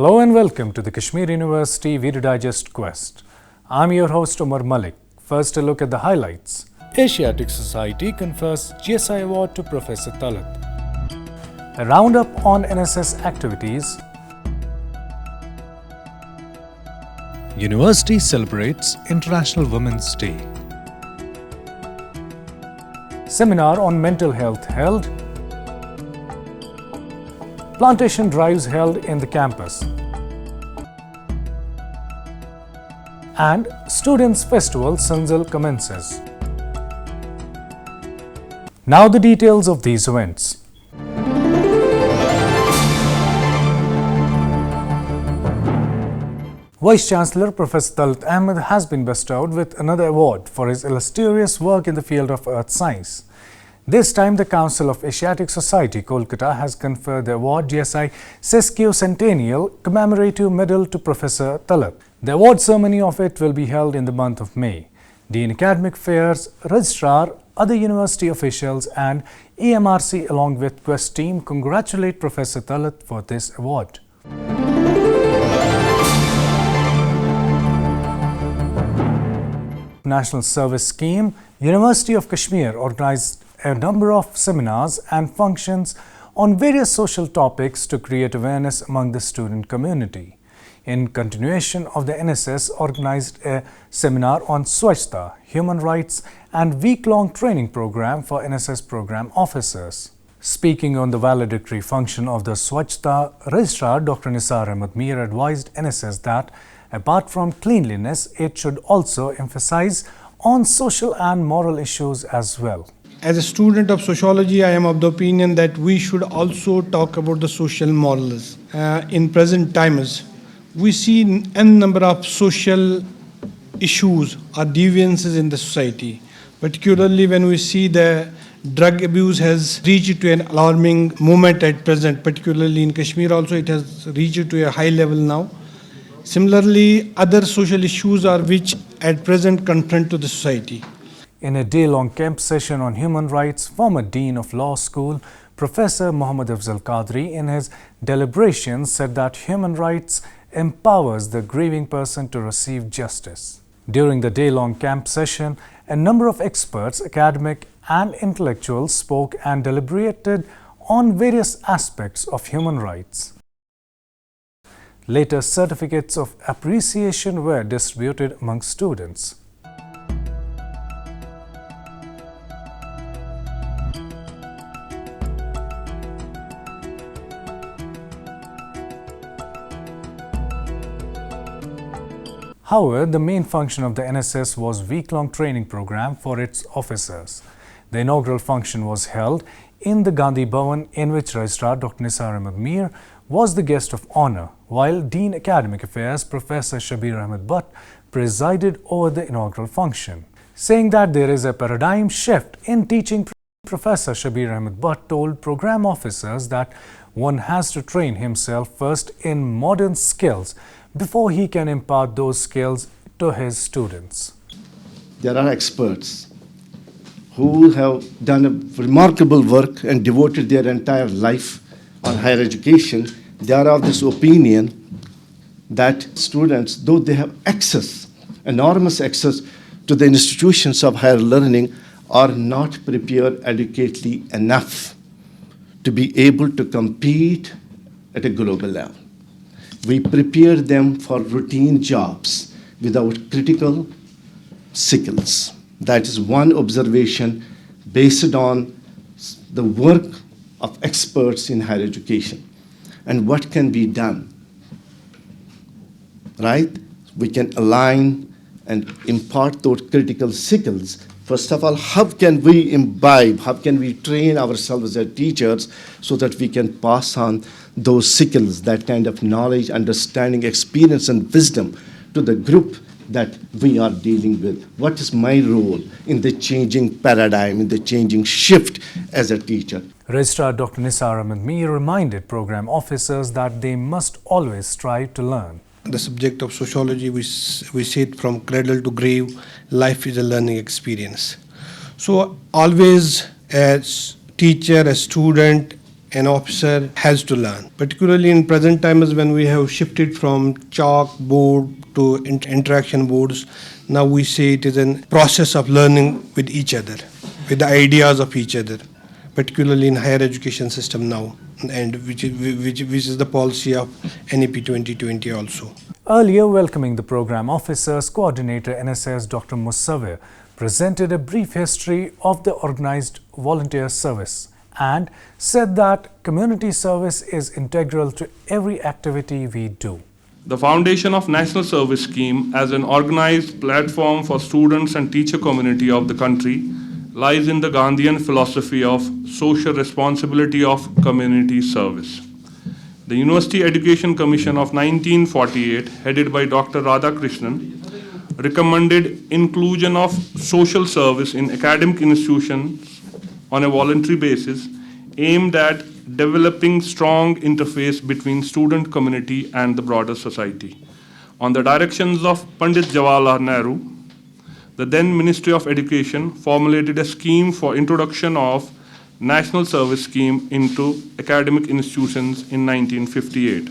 Hello and welcome to the Kashmir University Video Digest Quest. I'm your host Umar Malik. First, a look at the highlights. Asiatic Society confers GSI Award to Professor Talat. A roundup on NSS activities. University celebrates International Women's Day. Seminar on mental health held. Plantation drives held in the campus. And Students' Festival Sanzal commences. Now the details of these events. Vice-Chancellor Professor Talat Ahmed has been bestowed with another award for his illustrious work in the field of earth science. This time, the Council of Asiatic Society, Kolkata, has conferred the award GSI Sesquicentennial Commemorative Medal to Professor Talat. The award ceremony of it will be held in the month of May. Dean Academic Affairs, Registrar, other university officials and EMRC along with Quest team congratulate Professor Talat for this award. National Service Scheme, University of Kashmir organized a number of seminars and functions on various social topics to create awareness among the student community. In continuation of the NSS organized a seminar on Swachhta, human rights and week-long training program for NSS program officers. Speaking on the valedictory function of the Swachhta, Registrar Dr. Nisar Ahmed Mir advised NSS that apart from cleanliness, it should also emphasize on social and moral issues as well. As a student of sociology, I am of the opinion that we should also talk about the social morals. In present times, we see n number of social issues or deviances in the society, particularly when we see the drug abuse has reached to an alarming moment at present, particularly in Kashmir also it has reached to a high level now. Similarly, other social issues are which at present confront to the society. In a day-long camp session on human rights, former Dean of Law School, Professor Muhammad Afzal Qadri, in his deliberations said that human rights empowers the grieving person to receive justice. During the day-long camp session, a number of experts, academic and intellectuals spoke and deliberated on various aspects of human rights. Later, certificates of appreciation were distributed among students. However, the main function of the NSS was week-long training program for its officers. The inaugural function was held in the Gandhi Bhavan, in which Registrar Dr. Nisar Ahmed Mir was the guest of honor, while Dean Academic Affairs Professor Shabir Ahmed Butt presided over the inaugural function. Saying that there is a paradigm shift in teaching, Professor Shabir Ahmed Butt told program officers that one has to train himself first in modern skills before he can impart those skills to his students. There are experts who have done a remarkable work and devoted their entire life on higher education. They are of this opinion that students, though they have access, enormous access to the institutions of higher learning, are not prepared adequately enough to be able to compete at a global level. We prepare them for routine jobs without critical skills. That is one observation based on the work of experts in higher education. And what can be done, right? We can align and impart those critical skills. First of all, how can we imbibe, how can we train ourselves as teachers so that we can pass on those skills, that kind of knowledge, understanding, experience, and wisdom to the group that we are dealing with? What is my role in the changing paradigm, in the changing shift as a teacher? Registrar Dr. Nisar Ahmed Mir reminded program officers that they must always strive to learn. The subject of sociology, we see it from cradle to grave, life is a learning experience. So always as teacher, as student, an officer has to learn, particularly in present times when we have shifted from chalk board to interaction boards. Now we say it is a process of learning with each other, with the ideas of each other, particularly in higher education system now, and which is the policy of NEP 2020 also. Earlier, welcoming the program officers, Coordinator NSS Dr. Musawir presented a brief history of the organized volunteer service and said that community service is integral to every activity we do. The foundation of National Service Scheme as an organized platform for students and teacher community of the country lies in the Gandhian philosophy of social responsibility of community service. The University Education Commission of 1948, headed by Dr. Radhakrishnan, recommended inclusion of social service in academic institutions on a voluntary basis, aimed at developing strong interface between student community and the broader society. On the directions of Pandit Jawaharlal Nehru, the then Ministry of Education formulated a scheme for introduction of National Service Scheme into academic institutions in 1958.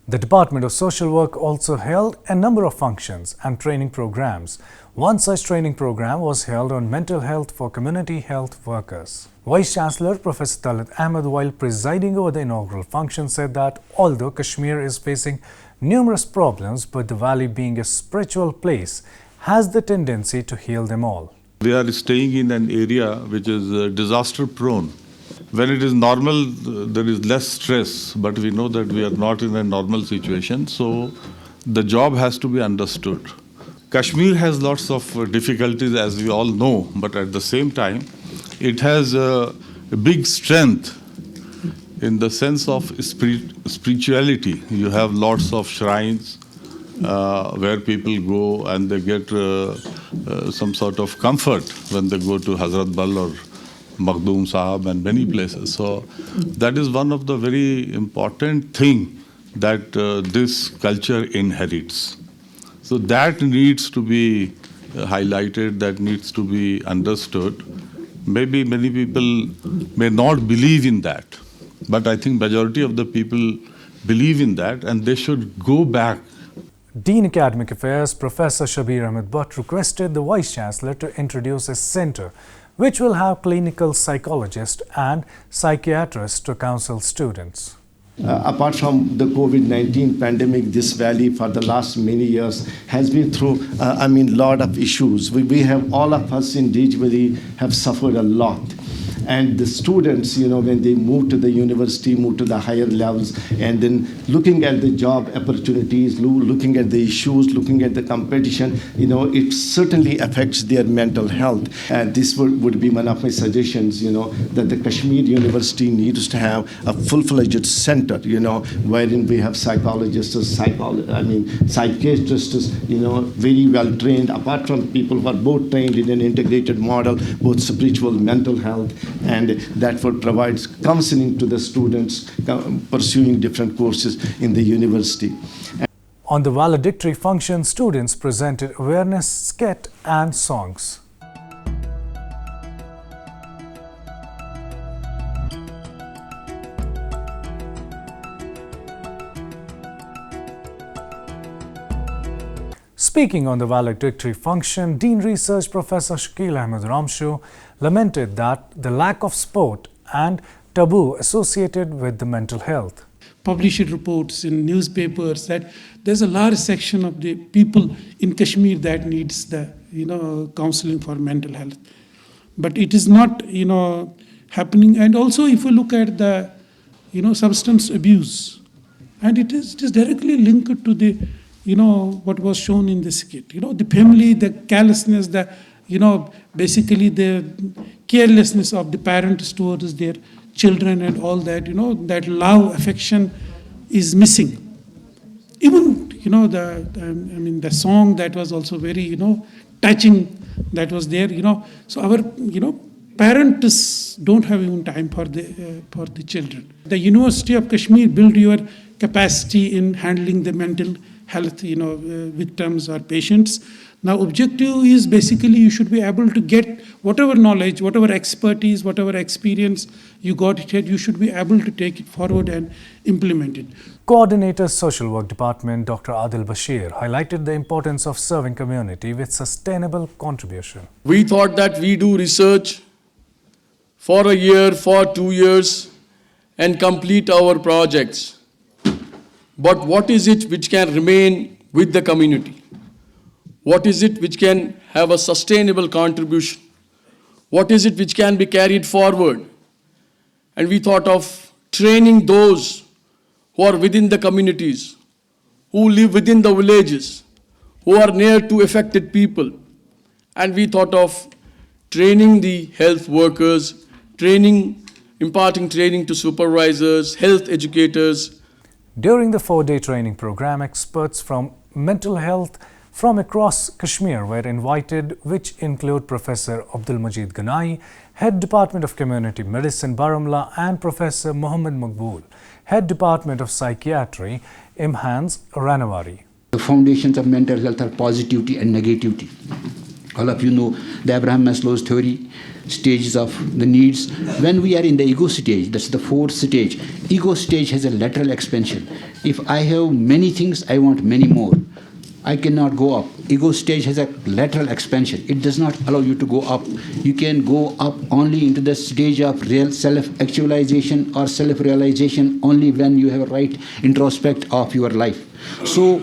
The Department of Social Work also held a number of functions and training programs. One such training program was held on mental health for community health workers. Vice Chancellor Professor Talat Ahmed, while presiding over the inaugural function, said that although Kashmir is facing numerous problems, but the valley, being a spiritual place, has the tendency to heal them all. We are staying in an area which is disaster prone. When it is normal, there is less stress, but we know that we are not in a normal situation, so the job has to be understood. Kashmir has lots of difficulties, as we all know, but at the same time, it has a big strength in the sense of spirituality. You have lots of shrines where people go and they get some sort of comfort when they go to Hazrat Bal or Makhdoom Sahab and many places. So that is one of the very important thing that this culture inherits. So that needs to be highlighted, that needs to be understood. Maybe many people may not believe in that, but I think majority of the people believe in that and they should go back. Dean Academic Affairs Professor Shabir Ahmed Butt requested the Vice Chancellor to introduce a center which will have clinical psychologists and psychiatrists to counsel students. Apart from the COVID-19 pandemic, this valley for the last many years has been through, lot of issues. We have, all of us individually have suffered a lot. And the students, when they move to the university, move to the higher levels, and then looking at the job opportunities, looking at the issues, looking at the competition, it certainly affects their mental health. And this would be one of my suggestions, that the Kashmir University needs to have a full-fledged center, wherein we have psychologists, psychiatrists, very well trained, apart from people who are both trained in an integrated model, both spiritual, mental health, and that would provide counseling to the students pursuing different courses in the university. On the valedictory function, students presented awareness skit and songs. Speaking on the valedictory function, Dean Research Professor Shakil Ahmed Ramshu lamented that the lack of support and taboo associated with the mental health. Published reports in newspapers that there's a large section of the people in Kashmir that needs the counseling for mental health, but it is not happening. And also, if you look at the substance abuse, and it is directly linked to the what was shown in the skit. The family, the callousness, basically the carelessness of the parents towards their children and all that, that love, affection is missing. Even, the song that was also very, touching, that was there, So our, parents don't have even time for the children. The University of Kashmir build your capacity in handling the mental health, victims or patients. Now, objective is basically you should be able to get whatever knowledge, whatever expertise, whatever experience you got here, you should be able to take it forward and implement it. Coordinator Social Work Department Dr. Adil Bashir highlighted the importance of serving community with sustainable contribution. We thought that we do research for a year, for 2 years, and complete our projects. But what is it which can remain with the community? What is it which can have a sustainable contribution? What is it which can be carried forward? And we thought of training those who are within the communities, who live within the villages, who are near to affected people. And we thought of training the health workers, imparting training to supervisors, health educators. During the 4-day training program, experts from mental health from across Kashmir were invited, which include Professor Abdul Majid Ganai, Head Department of Community Medicine, Baramulla, and Professor Muhammad Maqbool, Head Department of Psychiatry, Imhans Ranawari. The foundations of mental health are positivity and negativity. All of you know the Abraham Maslow's theory, stages of the needs. When we are in the ego stage, that's the 4th stage, ego stage has a lateral expansion. If I have many things, I want many more. I cannot go up. Ego stage has a lateral expansion. It does not allow you to go up. You can go up only into the stage of real self-actualization or self-realization only when you have a right introspect of your life. So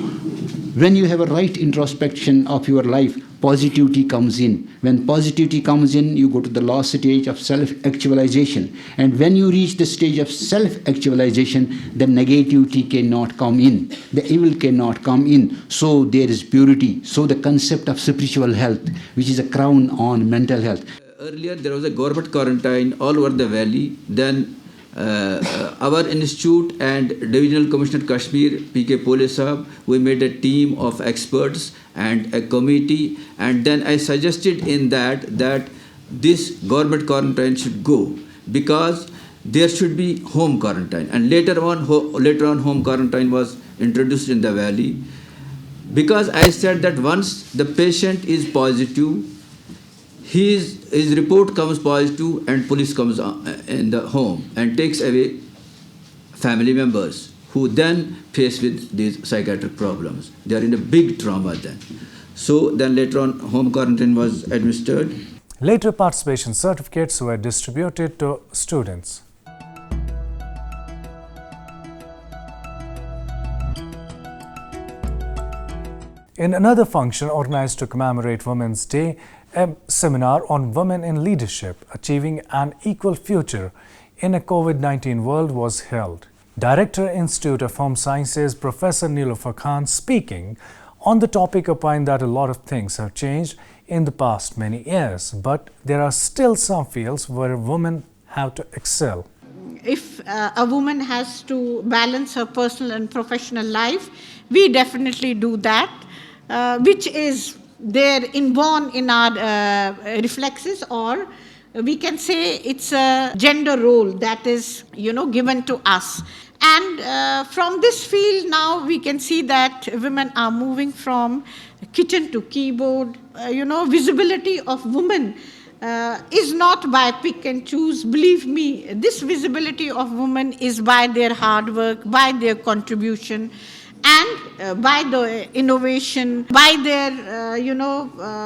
when you have a right introspection of your life, positivity comes in. When positivity comes in, you go to the last stage of self-actualization. And when you reach the stage of self-actualization, the negativity cannot come in. The evil cannot come in. So there is purity. So the concept of spiritual health, which is a crown on mental health. Earlier, there was a government quarantine all over the valley. Then our institute and Divisional Commissioner Kashmir, P.K. Pole Sahab, we made a team of experts and a committee. And then I suggested in that this government quarantine should go because there should be home quarantine. And later on home quarantine was introduced in the valley. Because I said that once the patient is positive, his report comes positive and police comes in the home and takes away family members who then face with these psychiatric problems. They are in a big trauma then. So then later on home quarantine was administered. Later participation certificates were distributed to students. In another function organized to commemorate Women's Day, a seminar on women in leadership, achieving an equal future in a COVID-19 world was held. Director, Institute of Home Sciences, Professor Nilofer Khan, speaking on the topic, opined that a lot of things have changed in the past many years, but there are still some fields where women have to excel. If a woman has to balance her personal and professional life, we definitely do that, which is there inborn in our reflexes, or we can say it's a gender role that is, given to us. And from this field now we can see that women are moving from kitchen to keyboard. Visibility of women is not by pick and choose. Believe me, this visibility of women is by their hard work, by their contribution, and by the innovation, by their,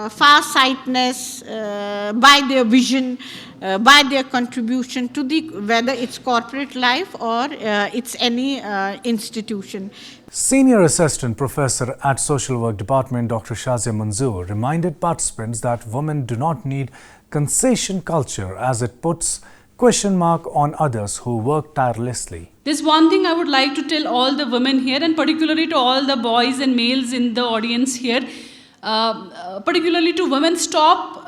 far-sightedness, by their vision, by their contribution to whether it's corporate life or it's any institution. Senior Assistant Professor at Social Work Department, Dr. Shazia Manzoor, reminded participants that women do not need concession culture, as it puts question mark on others who work tirelessly. There's one thing I would like to tell all the women here, and particularly to all the boys and males in the audience here, particularly to women: stop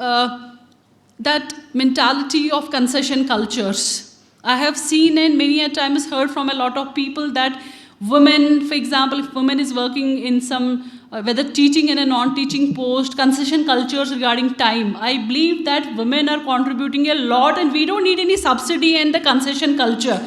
that mentality of concession cultures. I have seen and many a times heard from a lot of people that women, for example, if women is working in some, whether teaching in a non-teaching post, concession cultures regarding time. I believe that women are contributing a lot and we don't need any subsidy in the concession culture.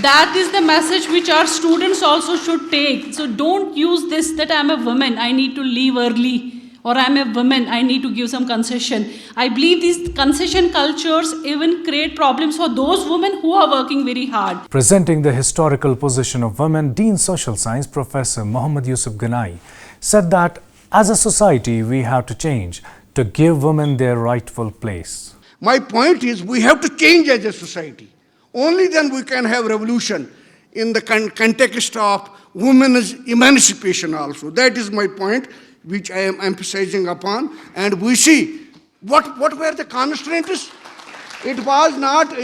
That is the message which our students also should take. So don't use this that I'm a woman, I need to leave early. or I'm a woman, I need to give some concession. I believe these concession cultures even create problems for those women who are working very hard. Presenting the historical position of women, Dean Social Science Professor Muhammad Yusuf Ganai said that as a society we have to change to give women their rightful place. My point is we have to change as a society. Only then we can have revolution in the context of women's emancipation also. That is my point, which I am emphasizing upon. And we see what were the constraints. It was not,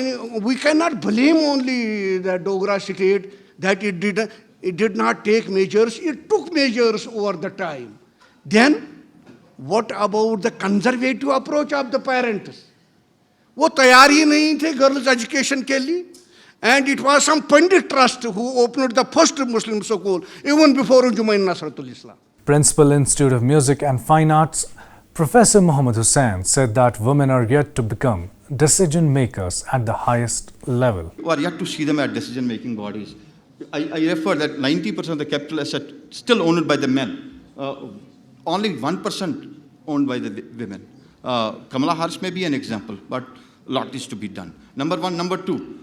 we cannot blame only the Dogra state that it did not take measures. It took measures over the time. Then, what about the conservative approach of the parents? वो तैयार ही नहीं थे girls education के लिए. And it was some Pandit Trust who opened the first Muslim school even before Jumayn Nasratul Islam. Principal Institute of Music and Fine Arts, Professor Muhammad Hussain said that women are yet to become decision makers at the highest level. We are yet to see them at decision making bodies. I refer that 90% of the capital asset still owned by the men. Only 1% owned by the women. Kamala Harris may be an example, but a lot is to be done. Number one. Number two,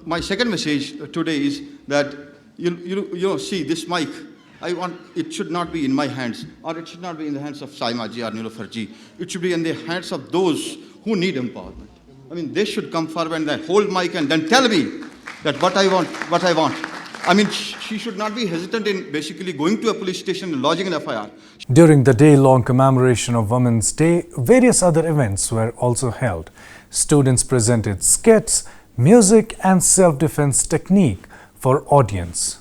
my second message today is that you see this mic. I want it should not be in my hands, or it should not be in the hands of Saima ji or Nilofer ji. It should be in the hands of those who need empowerment. I mean, they should come forward and then hold mic and then tell me that what I want. I mean, she should not be hesitant in basically going to a police station and lodging an FIR. During the day-long commemoration of Women's Day, various other events were also held. Students presented skits, music and self-defense technique for audience.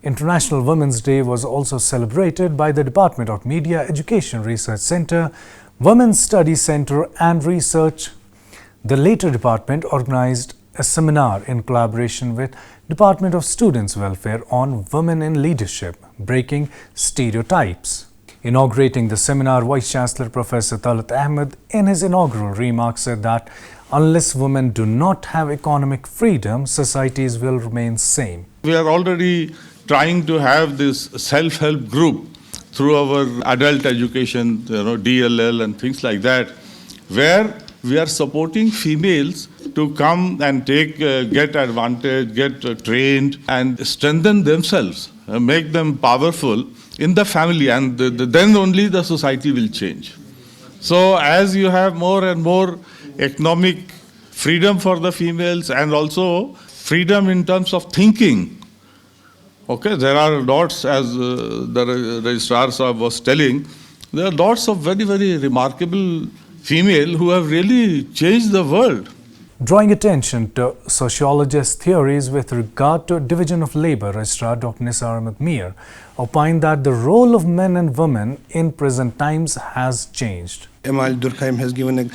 International Women's Day was also celebrated by the Department of Media Education Research Center, Women's Study Center and Research. The latter department organized a seminar in collaboration with Department of Students' Welfare on Women in Leadership, Breaking Stereotypes. Inaugurating the seminar, Vice Chancellor Professor Talat Ahmed in his inaugural remarks said that unless women do not have economic freedom, societies will remain same. We are already trying to have this self-help group through our adult education, DLL and things like that, where we are supporting females to come and get advantage, get trained and strengthen themselves, make them powerful in the family, and then only the society will change. So as you have more and more economic freedom for the females and also freedom in terms of thinking, okay, there are lots, as the registrar Sahab was telling, there are lots of very, very remarkable female who have really changed the world. Drawing attention to sociologist theories with regard to division of labor, Registrar Dr. Nisar Ahmed Mir opined that the role of men and women in present times has changed. Emal Durkheim has given a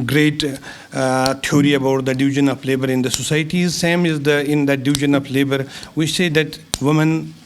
great theory about the division of labor in the societies. Same is in that division of labor. We say that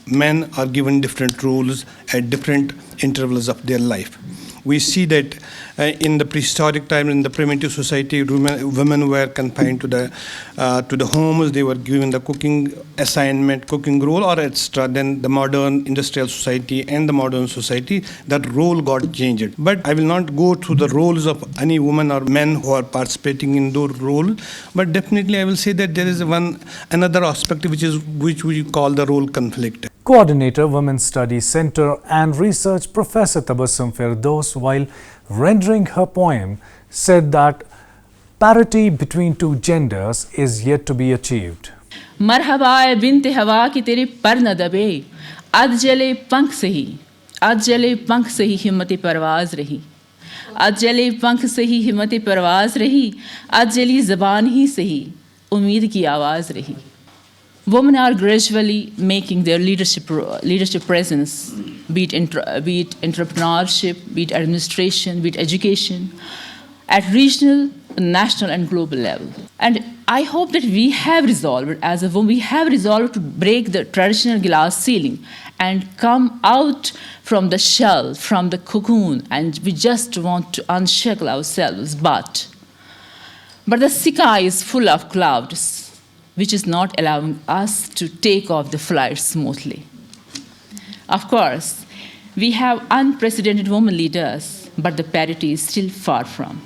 men are given different roles at different intervals of their life. We see that in the prehistoric time, in the primitive society, women were confined to the homes. They were given the cooking assignment, cooking role or extra. Then the modern industrial society and the modern society, that role got changed. But I will not go through the roles of any woman or men who are participating in those roles. But definitely I will say that there is another aspect which we call the role conflict. Coordinator, Women's Studies Center and Research Professor Tabassum Firdaus, while rendering her poem, said that parity between two genders is yet to be achieved. मरहबा बिन्ते हवा कि तेरे पर न दबे, आज जले पंख से ही हिम्मत परवाज रही, आज जले पंख से ही हिम्मत परवाज रही, आज जली ज़बान ही से ही उम्मीद की आवाज़ रही. Women are gradually making their leadership presence, be it entrepreneurship, be it administration, be it education, at regional, national and global level. And I hope that we have resolved, as a woman, we have resolved to break the traditional glass ceiling and come out from the shell, from the cocoon, and we just want to unshackle ourselves. But the sky is full of clouds, which is not allowing us to take off the flight smoothly. Of course, we have unprecedented women leaders, but the parity is still far from.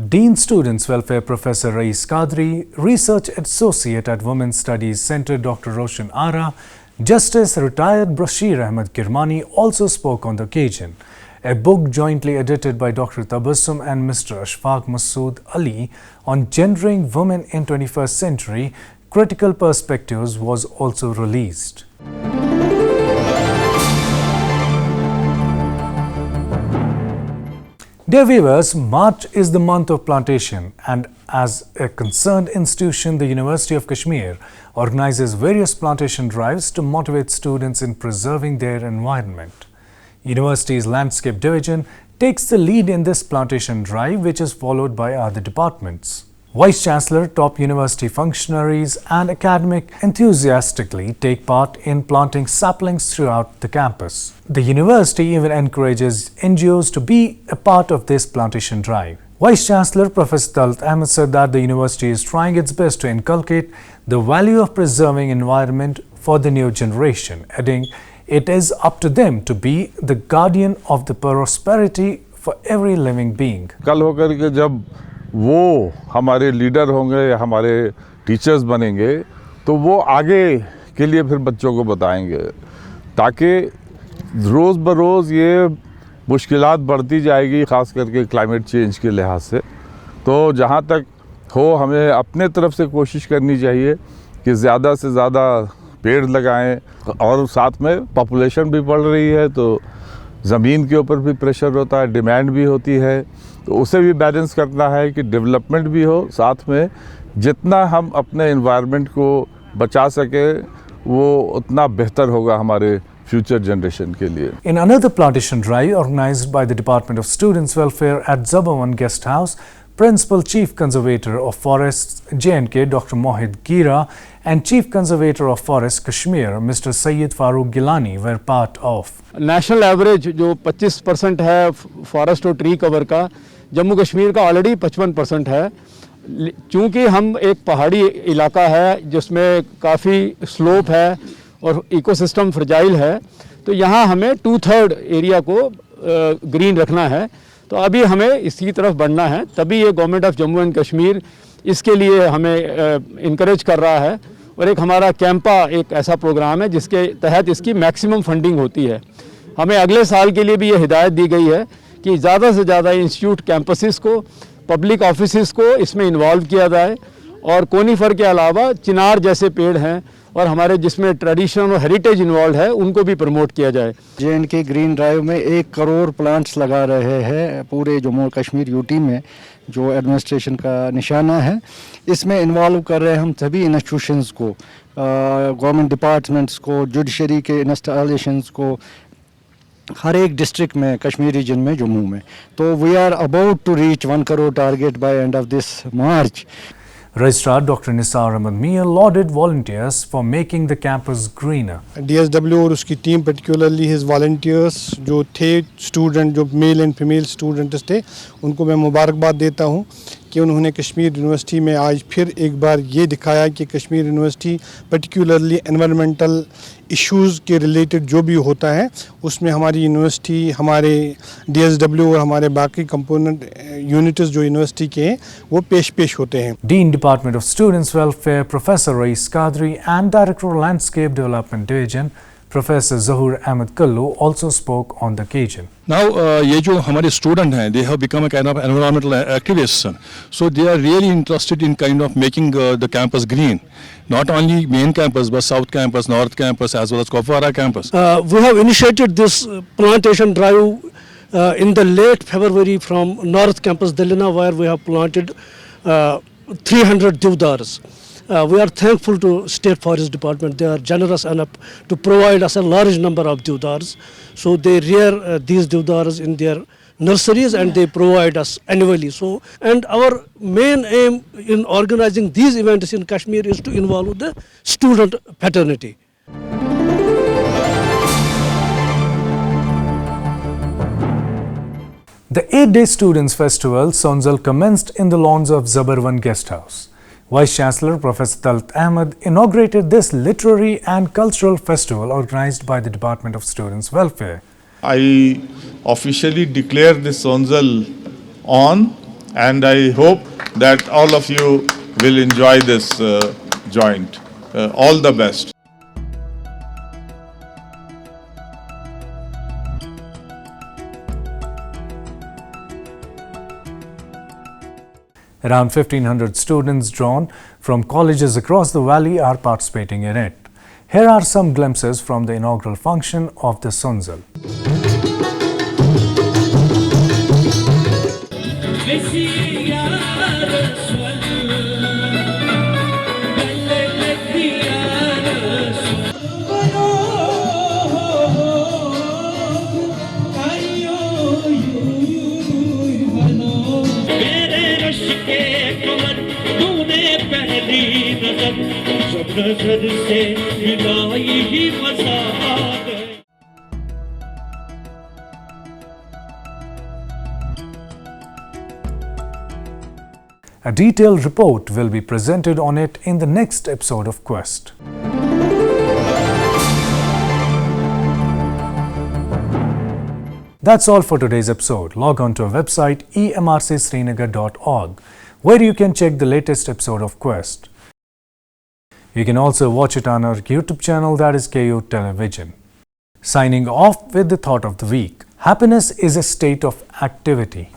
Dean Students Welfare Professor Rais Qadri, Research Associate at Women's Studies Center Dr. Roshan Ara, Justice Retired Bashir Ahmed Kirmani also spoke on the occasion. A book jointly edited by Dr. Tabassum and Mr. Ashfaq Masood Ali on gendering women in 21st century, critical perspectives was also released. Dear viewers, March is the month of plantation, and as a concerned institution, the University of Kashmir organizes various plantation drives to motivate students in preserving their environment. University's Landscape Division takes the lead in this plantation drive, which is followed by other departments. Vice-Chancellor, top university functionaries and academic enthusiastically take part in planting saplings throughout the campus. The university even encourages NGOs to be a part of this plantation drive. Vice-Chancellor Professor Talat Ahmed said that the university is trying its best to inculcate the value of preserving environment for the new generation, adding, it is up to them to be the guardian of the prosperity for every living being. कल होकर के जब वो हमारे leader होंगे या हमारे teachers बनेंगे तो वो आगे के लिए फिर बच्चों को बताएंगे, ताकि रोज़ बरोज़ ये मुश्किलात बढ़ती जाएगी, ख़ास करके क्लाइमेट चेंज के लिहाज से। तो जहाँ तक हो हमें अपने तरफ से कोशिश करनी चाहिए कि ज़्यादा से ज़्यादा पेड़ लगाएं, और साथ में पॉपुलेशन भी बढ़ रही है तो ज़मीन के ऊपर भी प्रेशर होता है, डिमांड भी होती है, तो उसे भी बैलेंस करना है कि डेवलपमेंट भी हो, साथ में जितना हम अपने एनवायरनमेंट को बचा सके वो उतना बेहतर होगा हमारे future generation के लिए. In another plantation drive organized by the Department of Students Welfare at Zabawan Guest House, Principal Chief Conservator of Forests J&K Dr. Mohit Gira and Chief Conservator of Forests Kashmir Mr. Sayyid Farooq Gilani were part of. National average जो 25% है forest और tree cover का, जम्मू कश्मीर का already 55% है। चूँकि हम एक पहाड़ी इलाका है जिसमें काफ़ी स्लोप है और इकोसिस्टम फ्रजाइल है, तो यहाँ हमें 2/3 एरिया को ग्रीन रखना है। तो अभी हमें इसकी तरफ बढ़ना है, तभी ये government of Jammu and Kashmir इसके लिए हमें इनकरेज कर रहा है। और एक हमारा कैंपा एक ऐसा प्रोग्राम है जिसके तहत इसकी मैक्सिमम फंडिंग होती है। हमें अगले साल के लिए भी ये हिदायत दी गई है कि ज़्यादा से ज़्यादा इंस्टीट्यूट कैंपसेस को, पब्लिक ऑफिसेस को इसमें इन्वॉल्व किया जाए, और कोनीफर के अलावा चिनार जैसे पेड़ हैं और हमारे जिसमें ट्रेडिशन और हेरिटेज इन्वॉल्व है उनको भी प्रमोट किया जाए। J&K ग्रीन ड्राइव में 1 करोड़ प्लांट्स लगा रहे हैं पूरे जम्मू कश्मीर यूटी में, जो एडमिनिस्ट्रेशन का निशाना है। इसमें इन्वॉल्व कर रहे हैं हम सभी इंस्टीट्यूशंस को, गवर्नमेंट डिपार्टमेंट्स को, जुडिशरी के इंस्टॉलेशंस को, हर एक डिस्ट्रिक्ट में कश्मीर रीजन में, जम्मू में। तो we are about to reach 1 crore target by end of this March. Registrar Dr. Nisar Ahmed Mia lauded volunteers for making the campus greener. DSW और उसकी टीम, particularly his volunteers जो थे, स्टूडेंट जो male and female students थे, उनको मैं मुबारकबाद देता हूँ कि उन्होंने कश्मीर यूनिवर्सिटी में आज फिर एक बार ये दिखाया कि Kashmir university particularly environmental issues के रिलेटेड जो भी होता है उसमें हमारी यूनिवर्सिटी, हमारे DSW और हमारे बाकी कंपोनेंट यूनिट्स जो यूनिवर्सिटी के हैं वो पेश होते हैं। Dean Department of Students Welfare Professor Rais Qadri and Director of Landscape Development Division Professor Zahur Ahmed Kallu also spoke on the occasion. Now, ये जो हमारे student हैं, they have become a kind of environmental activists. So they are really interested in kind of making the campus green. Not only main campus, but South Campus, North Campus, as well as Kopara Campus. We have initiated this plantation drive in the late February from North Campus, Delina, where we have planted 300 devdars. We are thankful to State Forest Department. They are generous enough to provide us a large number of devdars. So they rear these devdars in their nurseries and they provide us annually. So, and our main aim in organizing these events in Kashmir is to involve the student fraternity. The 8-day Students' Festival, Sonzal, commenced in the lawns of Zabarwan Guest House. Vice Chancellor Professor Talat Ahmed inaugurated this literary and cultural festival organized by the Department of Students' Welfare. I officially declare this Sonzal on, and I hope that all of you will enjoy this joint. All the best. Around 1,500 students drawn from colleges across the valley are participating in it. Here are some glimpses from the inaugural function of the Sonzal. A detailed report will be presented on it in the next episode of Quest. That's all for today's episode. Log on to our website emrcsrinagar.org, where you can check the latest episode of Quest. You can also watch it on our YouTube channel, that is KU Television. Signing off with the thought of the week. Happiness is a state of activity.